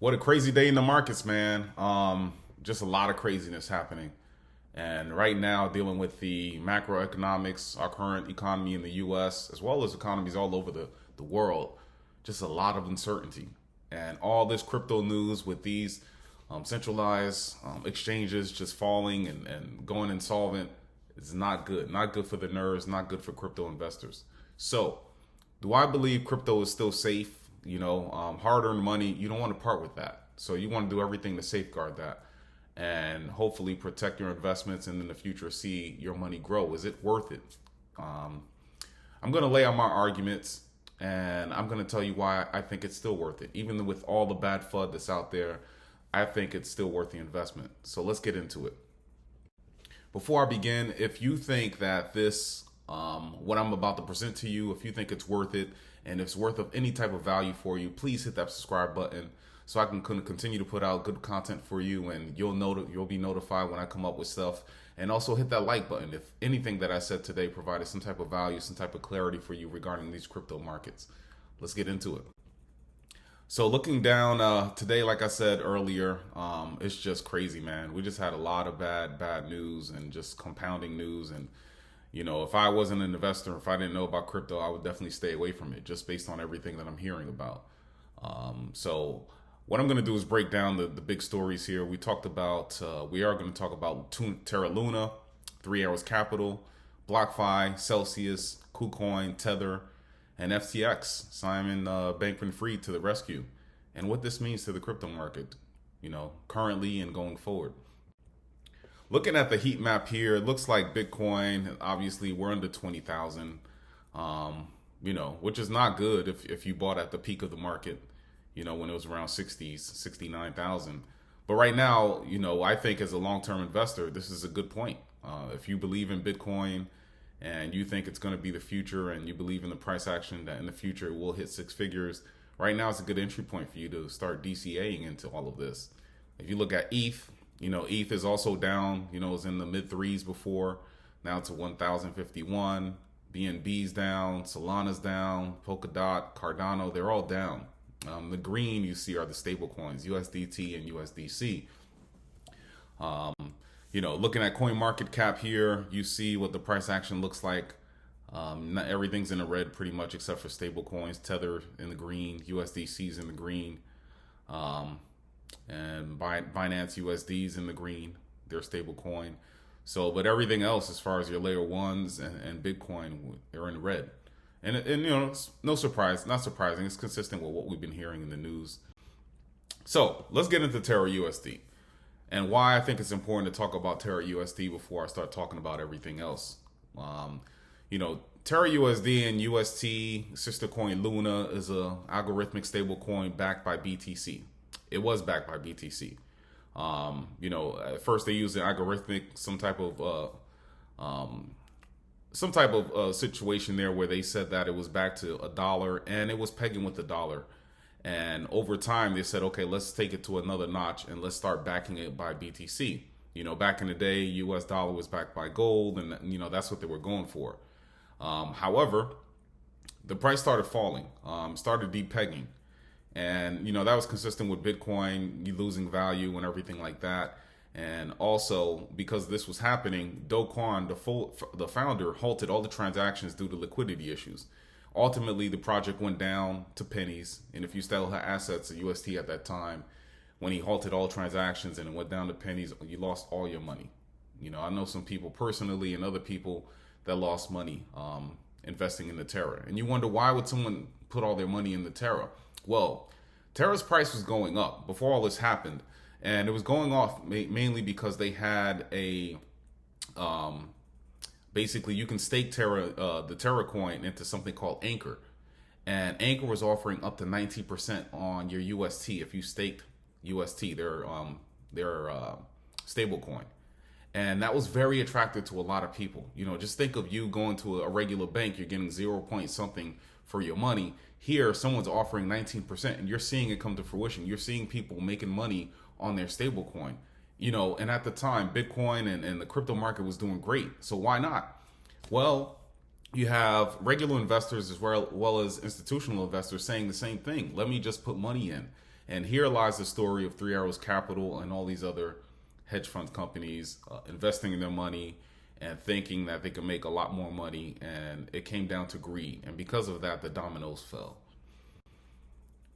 What a crazy day in the markets, man. Just a lot of craziness happening. And right now, dealing with the macroeconomics, our current economy in the US, as well as economies all over the world, just a lot of uncertainty. And all this crypto news with these centralized exchanges just falling and going insolvent is not good. Not good for the nerves, not good for crypto investors. So, do I believe crypto is still safe? Hard-earned money, you don't want to part with that. So you want to do everything to safeguard that and hopefully protect your investments and in the future see your money grow. Is it worth it? I'm going to lay out my arguments and I'm going to tell you why I think it's still worth it. Even with all the bad FUD that's out there, I think it's still worth the investment. So let's get into it. Before I begin, if you think that this, what I'm about to present to you, if you think it's worth it, and if it's worth of any type of value for you, please hit that subscribe button so I can continue to put out good content for you, and you'll be notified when I come up with stuff. And also hit that like button if anything that I said today provided some type of value, some type of clarity for you regarding these crypto markets. Let's get into it. So looking down today, like I said earlier, it's just crazy, man. We just had a lot of bad news and just compounding news. And if I wasn't an investor, if I didn't know about crypto, I would definitely stay away from it just based on everything that I'm hearing about. So what I'm going to do is break down the big stories here. We are going to talk about Terra Luna, 3 Arrows Capital, BlockFi, Celsius, Kucoin, Tether, and FTX, Simon Bankman-Fried to the rescue, and what this means to the crypto market, currently and going forward. Looking at the heat map here, it looks like Bitcoin, obviously we're under 20,000, which is not good if you bought at the peak of the market, when it was around 60s, 69,000. But right now, I think as a long-term investor, this is a good point. If you believe in Bitcoin and you think it's going to be the future and you believe in the price action that in the future it will hit 6 figures, right now it's a good entry point for you to start DCAing into all of this. If you look at ETH, ETH is also down, it was in the mid threes before, now to 1,051. BNB's down, Solana's down, Polkadot, Cardano, they're all down. The green you see are the stable coins, USDT and USDC. Looking at CoinMarketCap here, you see what the price action looks like. Not everything's in the red pretty much except for stable coins, Tether in the green, USDC's in the green. And Binance USD's in the green, their stable coin. So, but everything else as far as your layer ones and Bitcoin, they're in red. And it's no surprise, not surprising. It's consistent with what we've been hearing in the news. So let's get into Terra USD and why I think it's important to talk about Terra USD before I start talking about everything else. Terra USD and UST, sister coin Luna, is a algorithmic stable coin backed by BTC. It was backed by BTC. At first they used an algorithmic, some type of situation there where they said that it was back to $1 and it was pegging with $1. And over time they said, okay, let's take it to another notch and let's start backing it by BTC. Back in the day, US dollar was backed by gold, and that's what they were going for. However, the price started falling, started depegging. And, that was consistent with Bitcoin, you losing value and everything like that. And also, because this was happening, Do Kwon, the founder, halted all the transactions due to liquidity issues. Ultimately, the project went down to pennies. And if you still had assets at UST at that time, when he halted all transactions and it went down to pennies, you lost all your money. I know some people personally and other people that lost money investing in the Terra. And you wonder, why would someone put all their money in the Terra? Well, Terra's price was going up before all this happened, and it was going off mainly because they had a basically you can stake the Terra coin into something called Anchor, and Anchor was offering up to 19% on your UST if you staked UST, their stable coin. And that was very attractive to a lot of people. Just think of you going to a regular bank, you're getting 0 point something for your money. Here, someone's offering 19%, and you're seeing it come to fruition. You're seeing people making money on their stable coin. And at the time, Bitcoin and the crypto market was doing great. So why not? Well, you have regular investors as well as institutional investors saying the same thing. Let me just put money in. And here lies the story of Three Arrows Capital and all these other hedge fund companies investing in their money and thinking that they could make a lot more money. And it came down to greed. And because of that, the dominoes fell.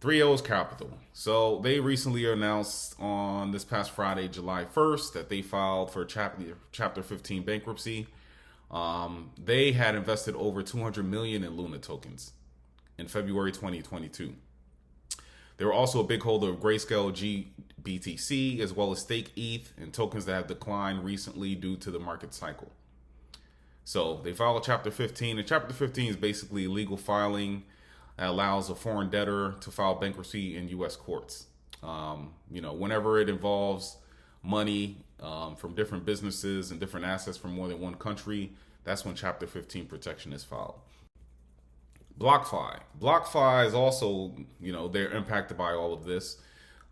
Three Arrows Capital. So they recently announced on this past Friday, July 1st, that they filed for Chapter 15 bankruptcy. They had invested over $200 million in Luna tokens in February 2022. They were also a big holder of Grayscale GBTC, as well as Stake ETH and tokens that have declined recently due to the market cycle. So they filed Chapter 15, and Chapter 15 is basically legal filing that allows a foreign debtor to file bankruptcy in U.S. courts. Whenever it involves money from different businesses and different assets from more than one country, that's when Chapter 15 protection is filed. BlockFi. BlockFi is also, they're impacted by all of this.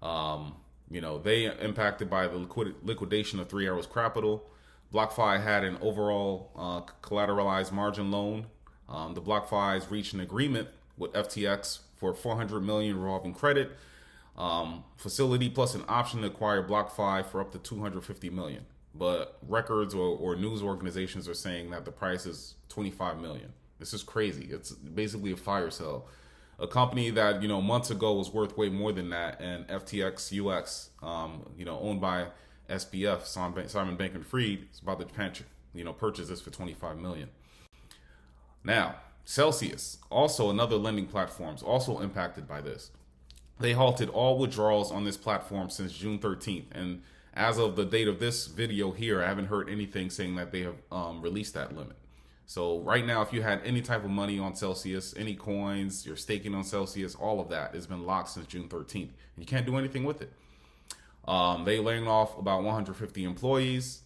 They impacted by the liquidation of Three Arrows Capital. BlockFi had an overall collateralized margin loan. The BlockFi's reached an agreement with FTX for $400 million revolving credit facility plus an option to acquire BlockFi for up to $250 million. But records or news organizations are saying that the price is $25 million. This is crazy. It's basically a fire sale. A company that, months ago was worth way more than that, and FTX UX, owned by SBF, Simon Bankman-Fried, is about to purchase this for $25 million. Now, Celsius, also another lending platform, is also impacted by this. They halted all withdrawals on this platform since June 13th. And as of the date of this video here, I haven't heard anything saying that they have released that limit. So right now, if you had any type of money on Celsius, any coins, you're staking on Celsius, all of that has been locked since June 13th. And you can't do anything with it. They laying off about 150 employees.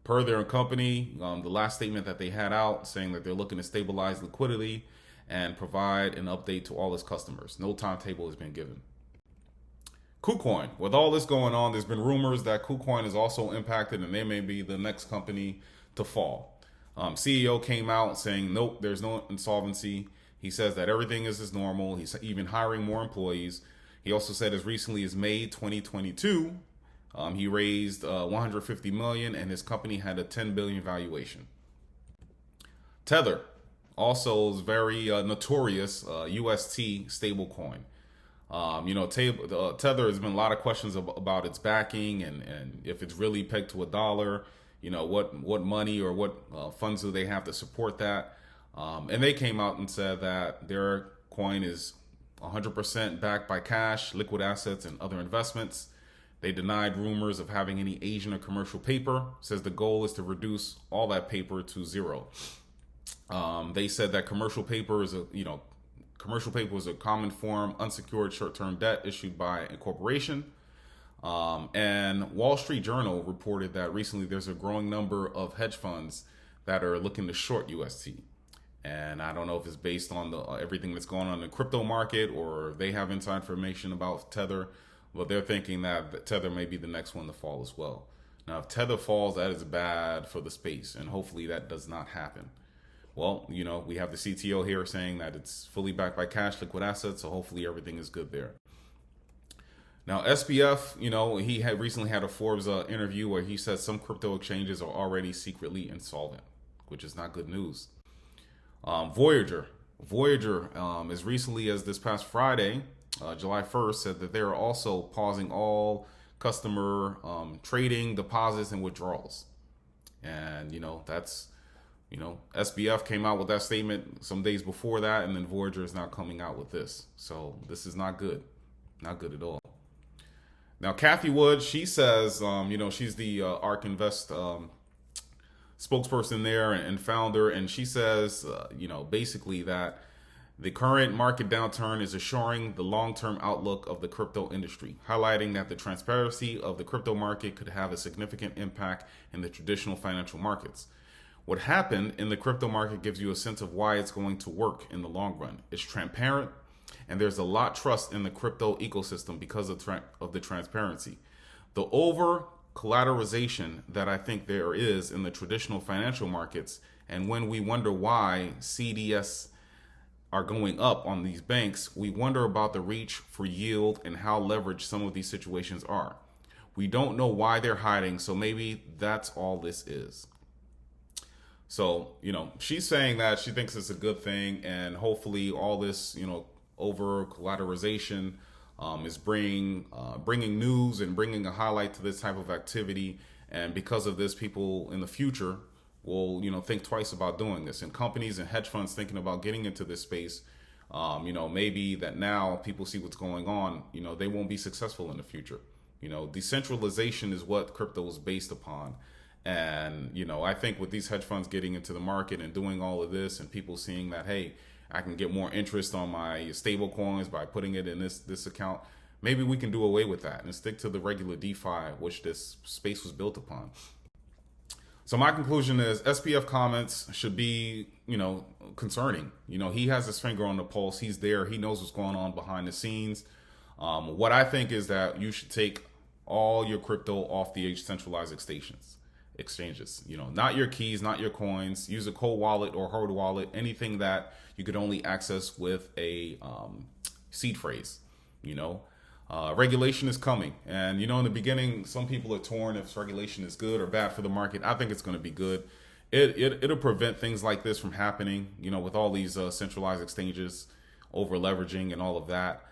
Per their company, the last statement that they had out saying that they're looking to stabilize liquidity and provide an update to all its customers. No timetable has been given. Kucoin. With all this going on, there's been rumors that Kucoin is also impacted and they may be the next company to fall. CEO came out saying, nope, there's no insolvency. He says that everything is as normal. He's even hiring more employees. He also said as recently as May 2022, he raised $150 million and his company had a $10 billion valuation. Tether, also is very notorious UST stablecoin. Tether has been a lot of questions about its backing and if it's really pegged to $1. What money or what funds do they have to support that? And they came out and said that their coin is 100% backed by cash, liquid assets, and other investments. They denied rumors of having any Asian or commercial paper. Says the goal is to reduce all that paper to zero. They said that commercial paper is a common form, unsecured short-term debt issued by a corporation. And Wall Street Journal reported that recently there's a growing number of hedge funds that are looking to short UST. And I don't know if it's based on everything that's going on in the crypto market or they have inside information about Tether, but they're thinking that Tether may be the next one to fall as well. Now, if Tether falls, that is bad for the space, and hopefully that does not happen. Well, we have the CTO here saying that it's fully backed by cash, liquid assets, so hopefully everything is good there. Now, SBF, he had recently had a Forbes interview where he said some crypto exchanges are already secretly insolvent, which is not good news. Voyager, as recently as this past Friday, July 1st, said that they're also pausing all customer trading, deposits, and withdrawals. And, SBF came out with that statement some days before that, and then Voyager is now coming out with this. So this is not good. Not good at all. Now, Cathie Wood, she says, she's the ARK Invest spokesperson there and founder, and she says, basically that the current market downturn is assuring the long-term outlook of the crypto industry, highlighting that the transparency of the crypto market could have a significant impact in the traditional financial markets. What happened in the crypto market gives you a sense of why it's going to work in the long run. It's transparent, and there's a lot of trust in the crypto ecosystem because of the transparency. The over-collateralization that I think there is in the traditional financial markets, and when we wonder why CDS are going up on these banks, we wonder about the reach for yield and how leveraged some of these situations are. We don't know why they're hiding, so maybe that's all this is. So, she's saying that she thinks it's a good thing, and hopefully all this, over collateralization is bringing news and bringing a highlight to this type of activity. And because of this, people in the future will, think twice about doing this. And companies and hedge funds thinking about getting into this space, maybe that now people see what's going on, they won't be successful in the future. Decentralization is what crypto is based upon. And, I think with these hedge funds getting into the market and doing all of this, and people seeing that, hey, I can get more interest on my stable coins by putting it in this account, maybe we can do away with that and stick to the regular DeFi, which this space was built upon. So my conclusion is SPF comments should be, concerning. He has his finger on the pulse. He's there. He knows what's going on behind the scenes. What I think is that you should take all your crypto off the centralized exchanges, not your keys, not your coins. Use a cold wallet or hard wallet, anything that you could only access with a seed phrase. Regulation is coming. And, in the beginning, some people are torn if regulation is good or bad for the market. I think it's going to be good. It'll prevent things like this from happening, with all these centralized exchanges over leveraging and all of that.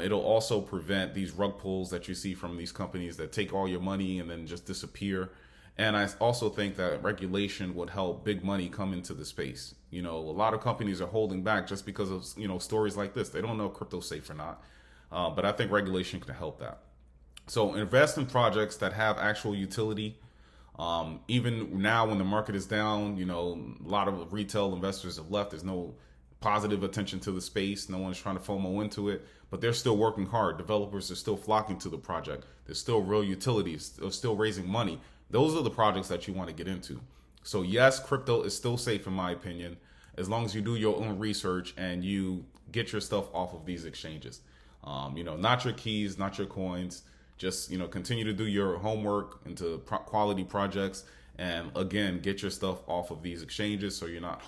It'll also prevent these rug pulls that you see from these companies that take all your money and then just disappear. And I also think that regulation would help big money come into the space. A lot of companies are holding back just because of, stories like this. They don't know if crypto's safe or not. But I think regulation can help that. So invest in projects that have actual utility. Even now when the market is down, a lot of retail investors have left. There's no positive attention to the space. No one's trying to FOMO into it, but they're still working hard. Developers are still flocking to the project. There's still real utilities. They're still raising money. Those are the projects that you want to get into. So yes, crypto is still safe in my opinion, as long as you do your own research and you get your stuff off of these exchanges. Not your keys, not your coins. Just, continue to do your homework into quality projects. And again, get your stuff off of these exchanges so you're not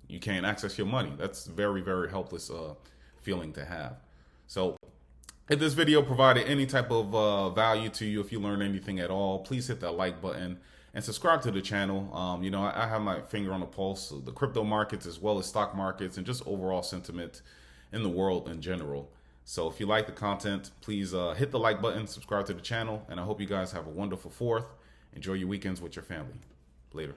you can't access your money. That's very, very helpless feeling to have. So if this video provided any type of value to you, if you learned anything at all, please hit that like button and subscribe to the channel. I have my finger on the pulse of the crypto markets as well as stock markets and just overall sentiment in the world in general. So if you like the content, please hit the like button, subscribe to the channel, and I hope you guys have a wonderful 4th. Enjoy your weekends with your family. Later.